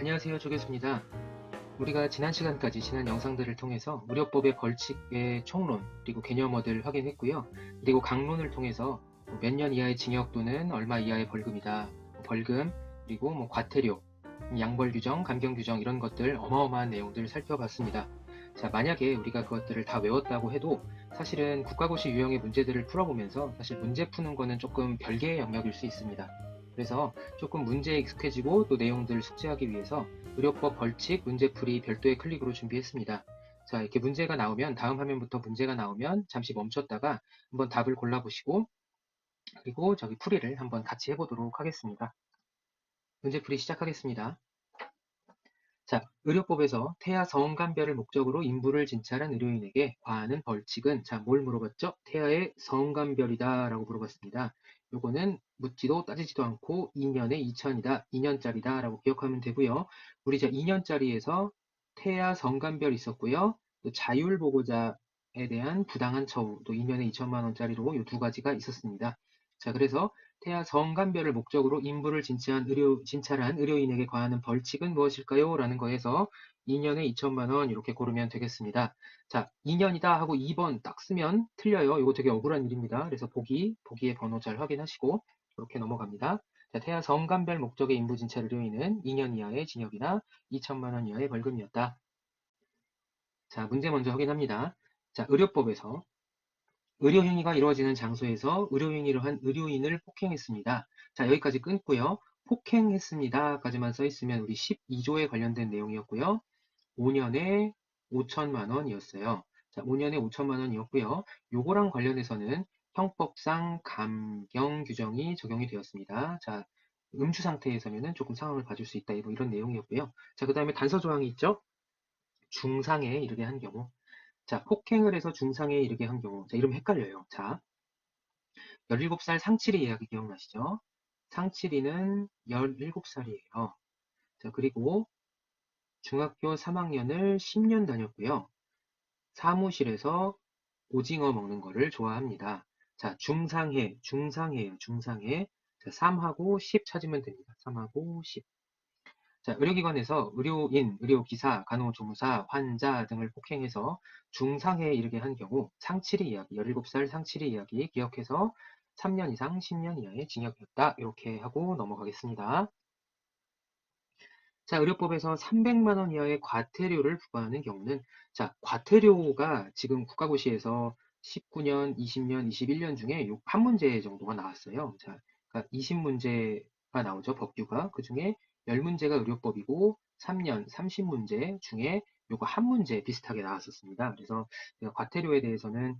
안녕하세요, 조교수입니다. 우리가 지난 시간까지 지난 영상들을 통해서 의료법의 벌칙의 총론, 그리고 개념어들 확인했고요. 그리고 강론을 통해서 몇 년 이하의 징역 또는 얼마 이하의 벌금이다. 벌금, 그리고 과태료, 양벌 규정, 감경 규정 이런 것들 어마어마한 내용들을 살펴봤습니다. 자, 만약에 우리가 그것들을 다 외웠다고 해도 사실은 국가고시 유형의 문제들을 풀어보면서 사실 문제 푸는 거는 조금 별개의 영역일 수 있습니다. 그래서 조금 문제에 익숙해지고 또 내용들을 숙지하기 위해서 의료법 벌칙 문제풀이 별도의 클릭으로 준비했습니다. 자, 이렇게 문제가 나오면 다음 화면부터 문제가 나오면 잠시 멈췄다가 한번 답을 골라보시고 그리고 저기 풀이를 한번 같이 해보도록 하겠습니다. 문제풀이 시작하겠습니다. 자, 의료법에서 태아 성간별을 목적으로 임부를 진찰한 의료인에게 과하는 벌칙은, 자, 뭘 물어봤죠? 태아의 성간별이다 라고 물어봤습니다. 요거는 묻지도 따지지도 않고 2년에 2천이다, 2년짜리다 라고 기억하면 되고요. 우리 자 2년짜리에서 태아 성간별 있었고요. 또 자율보고자에 대한 부당한 처우, 또 2년에 2천만 원짜리로 이 두 가지가 있었습니다. 자, 그래서 태아 성간별을 목적으로 임부를 진찰한 의료인에게 과하는 벌칙은 무엇일까요? 라는 거에서 2년에 2천만 원 이렇게 고르면 되겠습니다. 자, 2년이다 하고 2번 딱 쓰면 틀려요. 이거 되게 억울한 일입니다. 그래서 보기의 번호 잘 확인하시고 이렇게 넘어갑니다. 자, 태아 성간별 목적의 임부 진찰 의료인은 2년 이하의 징역이나 2천만 원 이하의 벌금이었다. 자, 문제 먼저 확인합니다. 자, 의료법에서 의료행위가 이루어지는 장소에서 의료행위를 한 의료인을 폭행했습니다. 자, 여기까지 끊고요. 폭행했습니다까지만 써있으면 우리 12조에 관련된 내용이었고요. 5년에 5천만 원이었어요. 자, 5년에 5천만 원이었고요. 요거랑 관련해서는 형법상 감경 규정이 적용이 되었습니다. 자, 음주 상태에서는 조금 상황을 봐줄 수 있다. 뭐 이런 내용이었고요. 자, 그 다음에 단서 조항이 있죠? 중상에 이르게 한 경우. 자, 폭행을 해서 중상에 이르게 한 경우. 자, 이러면 헷갈려요. 자, 17살 상칠이 이야기 기억나시죠? 상칠이는 17살이에요. 자, 그리고 중학교 3학년을 10년 다녔고요. 사무실에서 오징어 먹는 거를 좋아합니다. 자, 중상해예요, 중상해. 자, 3하고 10 찾으면 됩니다. 3하고 10. 자, 의료기관에서 의료인, 의료기사, 간호조무사, 환자 등을 폭행해서 중상해에 이르게 한 경우 상칠이 이야기, 17살 상칠이 이야기 기억해서 3년 이상 10년 이하의 징역이었다. 이렇게 하고 넘어가겠습니다. 자, 의료법에서 300만 원 이하의 과태료를 부과하는 경우는, 자, 과태료가 지금 국가고시에서 19년, 20년, 21년 중에 요 한 문제 정도가 나왔어요. 자, 그러니까 20문제가 나오죠, 법규가. 그 중에 10문제가 의료법이고 3년 30문제 중에 요거 한 문제 비슷하게 나왔었습니다. 그래서 제가 과태료에 대해서는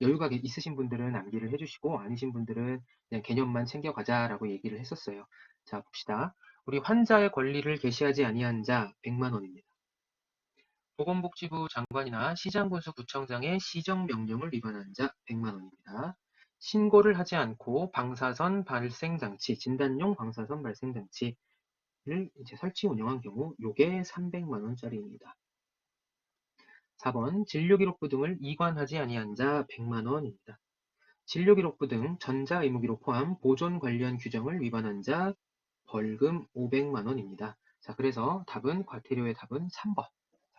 여유가 있으신 분들은 암기를 해주시고 아니신 분들은 그냥 개념만 챙겨가자라고 얘기를 했었어요. 자, 봅시다. 우리 환자의 권리를 개시하지 아니한 자 100만 원입니다. 보건복지부 장관이나 시장군수구청장의 시정명령을 위반한 자 100만 원입니다. 신고를 하지 않고 방사선 발생장치, 진단용 방사선 발생장치를 이제 설치 운영한 경우 요게 300만 원짜리입니다. 4번 진료기록부 등을 이관하지 아니한 자 100만 원입니다. 진료기록부 등 전자의무기록 포함 보존 관련 규정을 위반한 자 벌금 500만 원입니다. 자, 그래서 과태료의 답은 3번.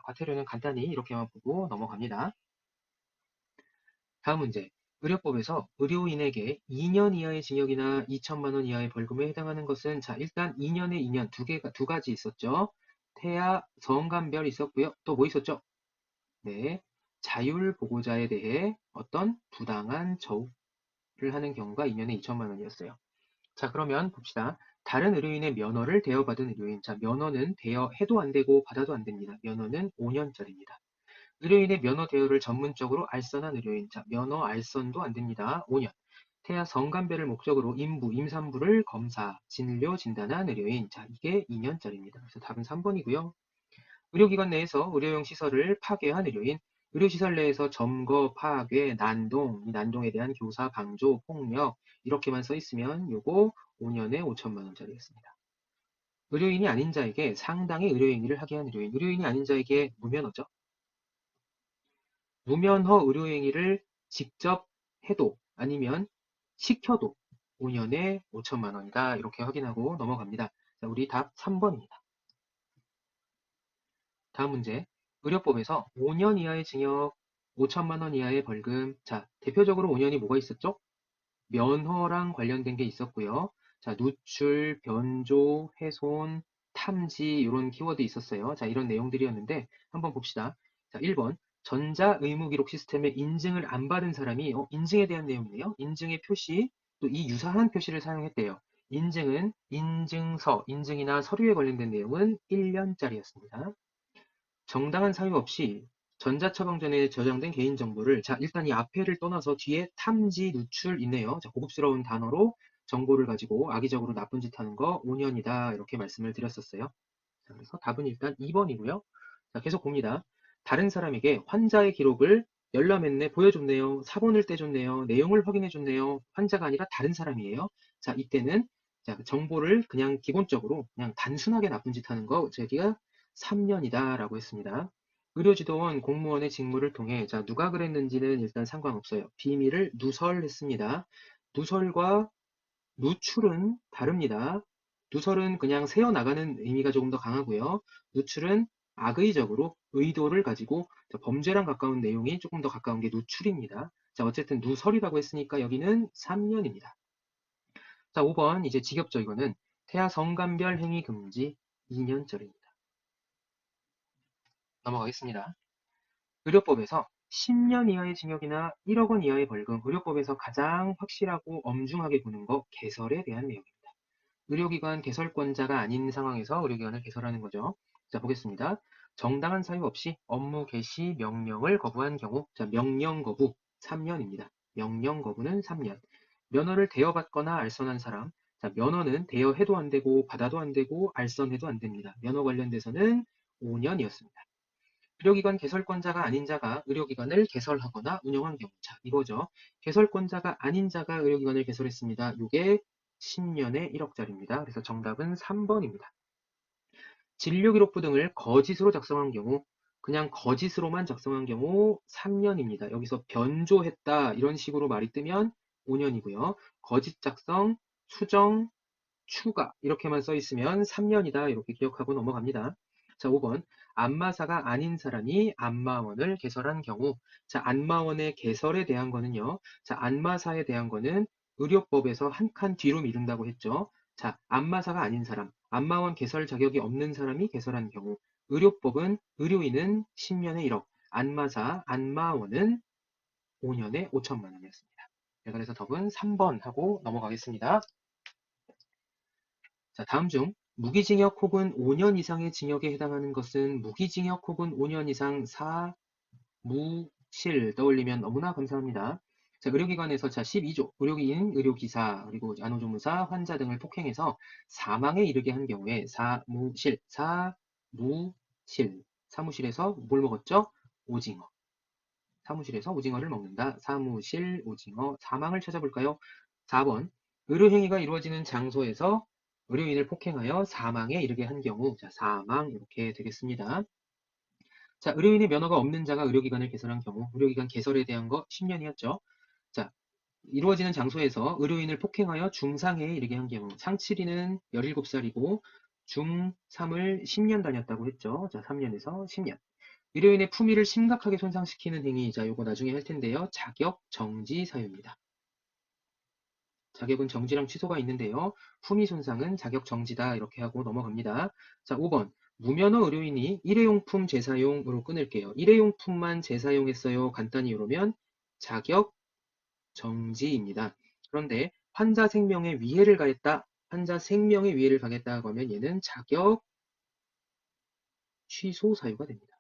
과태료는 간단히 이렇게만 보고 넘어갑니다. 다음 문제. 의료법에서 의료인에게 2년 이하의 징역이나 2천만 원 이하의 벌금에 해당하는 것은, 자, 일단 2년에 2년 두 가지 있었죠. 태아 성간별 있었고요. 또 뭐 있었죠? 네. 자율보고자에 대해 어떤 부당한 처우를 하는 경우가 2년에 2천만 원이었어요. 자, 그러면 봅시다. 다른 의료인의 면허를 대여받은 의료인. 자, 면허는 대여해도 안 되고 받아도 안 됩니다. 면허는 5년짜리입니다. 의료인의 면허 대여를 전문적으로 알선한 의료인. 자, 면허 알선도 안 됩니다. 5년. 태아 성간별을 목적으로 임산부를 검사, 진료, 진단한 의료인. 자, 이게 2년짜리입니다. 그래서 답은 3번이고요. 의료기관 내에서 의료용 시설을 파괴한 의료인. 의료시설 내에서 점거, 파괴, 난동, 이 난동에 대한 교사, 방조, 폭력 이렇게만 써 있으면 요거 5년에 5천만 원짜리였습니다. 의료인이 아닌 자에게 상당히 의료행위를 하게 한 의료인. 의료인이 아닌 자에게 무면허죠. 무면허 의료행위를 직접 해도 아니면 시켜도 5년에 5천만 원이다. 이렇게 확인하고 넘어갑니다. 자, 우리 답 3번입니다. 다음 문제. 의료법에서 5년 이하의 징역, 5천만 원 이하의 벌금. 자, 대표적으로 5년이 뭐가 있었죠? 면허랑 관련된 게 있었고요. 자, 누출, 변조, 훼손, 탐지 이런 키워드 있었어요. 자, 이런 내용들이었는데 한번 봅시다. 자, 1번. 전자의무기록 시스템에 인증을 안 받은 사람이 인증에 대한 내용이네요. 인증의 표시, 또 이 유사한 표시를 사용했대요. 인증은 인증서, 인증이나 서류에 관련된 내용은 1년짜리였습니다. 정당한 사유 없이 전자처방전에 저장된 개인정보를, 자, 일단 이 앞에를 떠나서 뒤에 탐지, 누출 있네요. 자, 고급스러운 단어로 정보를 가지고 악의적으로 나쁜 짓 하는 거 5년이다. 이렇게 말씀을 드렸었어요. 자, 그래서 답은 일단 2번이고요. 자, 계속 봅니다. 다른 사람에게 환자의 기록을 열람했네, 보여줬네요. 사본을 떼줬네요. 내용을 확인해줬네요. 환자가 아니라 다른 사람이에요. 자, 이때는 자, 정보를 그냥 기본적으로 그냥 단순하게 나쁜 짓 하는 거 저희가 3년이다 라고 했습니다. 의료지도원 공무원의 직무를 통해 자, 누가 그랬는지는 일단 상관없어요. 비밀을 누설했습니다. 누설과 누출은 다릅니다. 누설은 그냥 새어나가는 의미가 조금 더 강하고요. 누출은 악의적으로 의도를 가지고 범죄랑 가까운 내용이 조금 더 가까운 게 누출입니다. 자, 어쨌든 누설이라고 했으니까 여기는 3년입니다. 자, 5번 이제 직업죠. 이거는 태아 성간별 행위 금지 2년짜리입니다. 넘어가겠습니다. 의료법에서 10년 이하의 징역이나 1억 원 이하의 벌금, 의료법에서 가장 확실하고 엄중하게 보는 거 개설에 대한 내용입니다. 의료기관 개설권자가 아닌 상황에서 의료기관을 개설하는 거죠. 자, 보겠습니다. 정당한 사유 없이 업무 개시 명령을 거부한 경우, 자, 명령 거부 3년입니다. 명령 거부는 3년. 면허를 대여받거나 알선한 사람, 자, 면허는 대여해도 안 되고 받아도 안 되고 알선해도 안 됩니다. 면허 관련돼서는 5년이었습니다. 의료기관 개설권자가 아닌 자가 의료기관을 개설하거나 운영한 경우, 자, 이거죠. 개설권자가 아닌 자가 의료기관을 개설했습니다. 이게 10년에 1억짜리입니다. 그래서 정답은 3번입니다. 진료기록부 등을 거짓으로 작성한 경우, 그냥 거짓으로만 작성한 경우 3년입니다. 여기서 변조했다 이런 식으로 말이 뜨면 5년이고요. 거짓 작성, 수정, 추가 이렇게만 써 있으면 3년이다 이렇게 기억하고 넘어갑니다. 자, 5번. 안마사가 아닌 사람이 안마원을 개설한 경우, 자, 안마원의 개설에 대한 거는요. 자, 안마사에 대한 거는 의료법에서 한 칸 뒤로 미룬다고 했죠. 자, 안마사가 아닌 사람, 안마원 개설 자격이 없는 사람이 개설한 경우, 의료법은 의료인은 10년에 1억, 안마사, 안마원은 5년에 5천만 원이었습니다. 그래서 답은 3번 하고 넘어가겠습니다. 자, 다음 중 무기징역 혹은 5년 이상의 징역에 해당하는 것은 무기징역 혹은 5년 이상 사무실 떠올리면 너무나 감사합니다. 자, 의료기관에서 자 12조 의료인, 의료기사, 그리고 간호조무사, 환자 등을 폭행해서 사망에 이르게 한 경우에 사무실에서 뭘 먹었죠? 오징어. 사무실에서 오징어를 먹는다. 사무실, 오징어, 사망을 찾아볼까요? 4번. 의료행위가 이루어지는 장소에서 의료인을 폭행하여 사망에 이르게 한 경우, 자, 사망 이렇게 되겠습니다. 자, 의료인의 면허가 없는 자가 의료기관을 개설한 경우, 의료기관 개설에 대한 거 10년이었죠. 자, 이루어지는 장소에서 의료인을 폭행하여 중상해에 이르게 한 경우, 상치리는 17살이고 중3을 10년 다녔다고 했죠. 자, 3년에서 10년. 의료인의 품위를 심각하게 손상시키는 행위, 자, 요거 나중에 할 텐데요. 자격 정지 사유입니다. 자격은 정지랑 취소가 있는데요. 품위 손상은 자격 정지다 이렇게 하고 넘어갑니다. 자, 5번. 무면허 의료인이 일회용품 재사용으로 끊을게요. 일회용품만 재사용했어요. 간단히 이러면 자격 정지입니다. 그런데 환자 생명에 위해를 가했다. 환자 생명에 위해를 가했다고 하면 얘는 자격 취소 사유가 됩니다.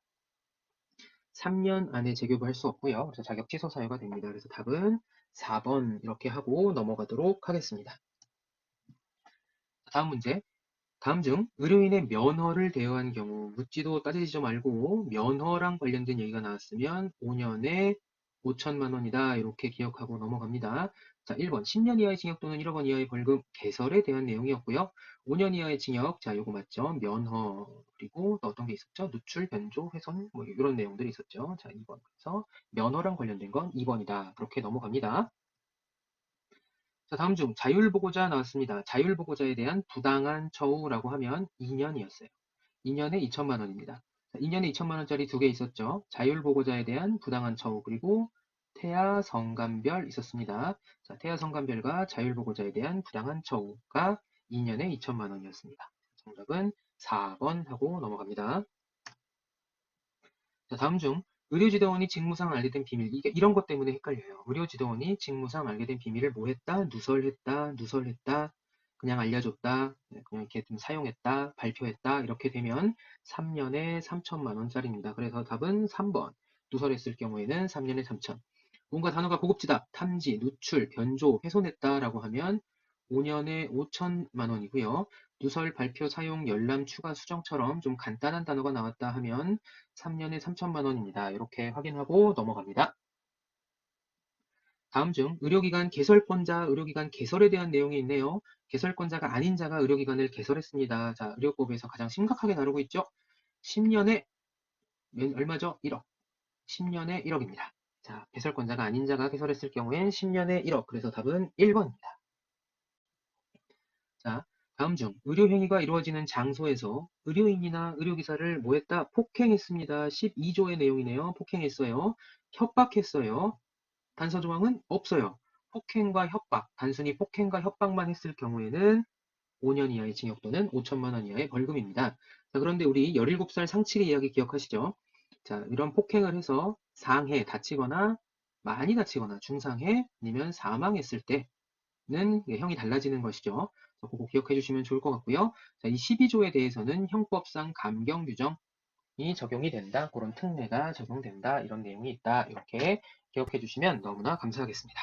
3년 안에 재교부할 수 없고요. 그래서 자격 취소 사유가 됩니다. 그래서 답은 4번 이렇게 하고 넘어가도록 하겠습니다. 다음 문제. 다음 중 의료인의 면허를 대여한 경우 묻지도 따지지도 말고 면허랑 관련된 얘기가 나왔으면 5년에 5천만 원이다 이렇게 기억하고 넘어갑니다. 자, 1번 10년 이하의 징역 또는 1억 원 이하의 벌금 개설에 대한 내용이었고요. 5년 이하의 징역, 자, 요거 맞죠? 면허, 그리고 또 어떤 게 있었죠? 누출, 변조, 훼손 뭐 이런 내용들이 있었죠. 자, 2번. 그래서 면허랑 관련된 건 2번이다. 그렇게 넘어갑니다. 자, 다음 중 자율보고자 나왔습니다. 자율보고자에 대한 부당한 처우라고 하면 2년이었어요. 2년에 2천만 원입니다. 2년에 2천만 원짜리 두 개 있었죠. 자율보고자에 대한 부당한 처우 그리고 태아 성감별 있었습니다. 자, 태아 성감별과 자율보고자에 대한 부당한 처우가 2년에 2천만 원이었습니다. 정답은 4번 하고 넘어갑니다. 자, 다음 중 의료지도원이 직무상 알게 된 비밀, 이게 이런 것 때문에 헷갈려요. 의료지도원이 직무상 알게 된 비밀을 뭐 했다, 누설했다, 그냥 알려줬다, 그냥 이렇게 좀 사용했다, 발표했다 이렇게 되면 3년에 3천만 원짜리입니다. 그래서 답은 3번. 누설했을 경우에는 3년에 3천. 뭔가 단어가 고급지다, 탐지, 누출, 변조, 훼손했다라고 하면 5년에 5천만 원이고요. 누설, 발표, 사용, 열람, 추가, 수정처럼 좀 간단한 단어가 나왔다 하면 3년에 3천만 원입니다. 이렇게 확인하고 넘어갑니다. 다음 중 의료기관 개설권자, 의료기관 개설에 대한 내용이 있네요. 개설권자가 아닌 자가 의료기관을 개설했습니다. 자, 의료법에서 가장 심각하게 다루고 있죠. 10년에 얼마죠? 1억. 10년에 1억입니다. 자, 개설권자가 아닌 자가 개설했을 경우엔 10년에 1억. 그래서 답은 1번입니다. 자, 다음 중 의료행위가 이루어지는 장소에서 의료인이나 의료기사를 뭐 했다? 폭행했습니다. 12조의 내용이네요. 폭행했어요. 협박했어요. 단서 조항은 없어요. 폭행과 협박, 단순히 폭행과 협박만 했을 경우에는 5년 이하의 징역 또는 5천만 원 이하의 벌금입니다. 자, 그런데 우리 17살 상칠의 이야기 기억하시죠? 자, 이런 폭행을 해서 상해, 다치거나 많이 다치거나 중상해 아니면 사망했을 때 는 형이 달라지는 것이죠. 그거 기억해 주시면 좋을 것 같고요. 자, 이 12조에 대해서는 형법상 감경 규정이 적용이 된다. 그런 특례가 적용된다. 이런 내용이 있다. 이렇게 기억해 주시면 너무나 감사하겠습니다.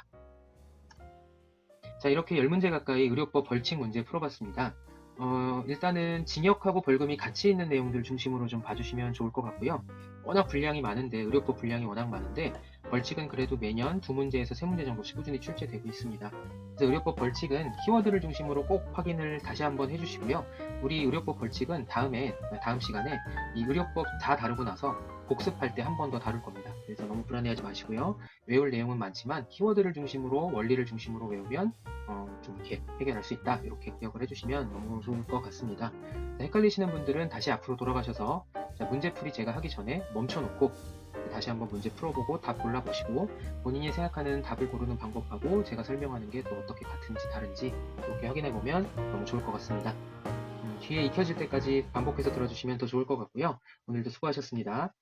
자, 이렇게 10문제 가까이 의료법 벌칙 문제 풀어봤습니다. 일단은 징역하고 벌금이 같이 있는 내용들 중심으로 좀 봐주시면 좋을 것 같고요. 워낙 분량이 많은데, 의료법 분량이 워낙 많은데, 벌칙은 그래도 매년 2문제에서 3문제 정도씩 꾸준히 출제되고 있습니다. 그래서 의료법 벌칙은 키워드를 중심으로 꼭 확인을 다시 한번 해주시고요. 우리 의료법 벌칙은 다음 시간에 이 의료법 다 다루고 나서 복습할 때 한 번 더 다룰 겁니다. 그래서 너무 불안해하지 마시고요. 외울 내용은 많지만 키워드를 중심으로, 원리를 중심으로 외우면 좀 이렇게 해결할 수 있다. 이렇게 기억을 해주시면 너무 좋을 것 같습니다. 자, 헷갈리시는 분들은 다시 앞으로 돌아가셔서 문제풀이 제가 하기 전에 멈춰놓고 다시 한번 문제 풀어보고 답 골라보시고 본인이 생각하는 답을 고르는 방법하고 제가 설명하는 게 또 어떻게 같은지 다른지 이렇게 확인해보면 너무 좋을 것 같습니다. 뒤에 익혀질 때까지 반복해서 들어주시면 더 좋을 것 같고요. 오늘도 수고하셨습니다.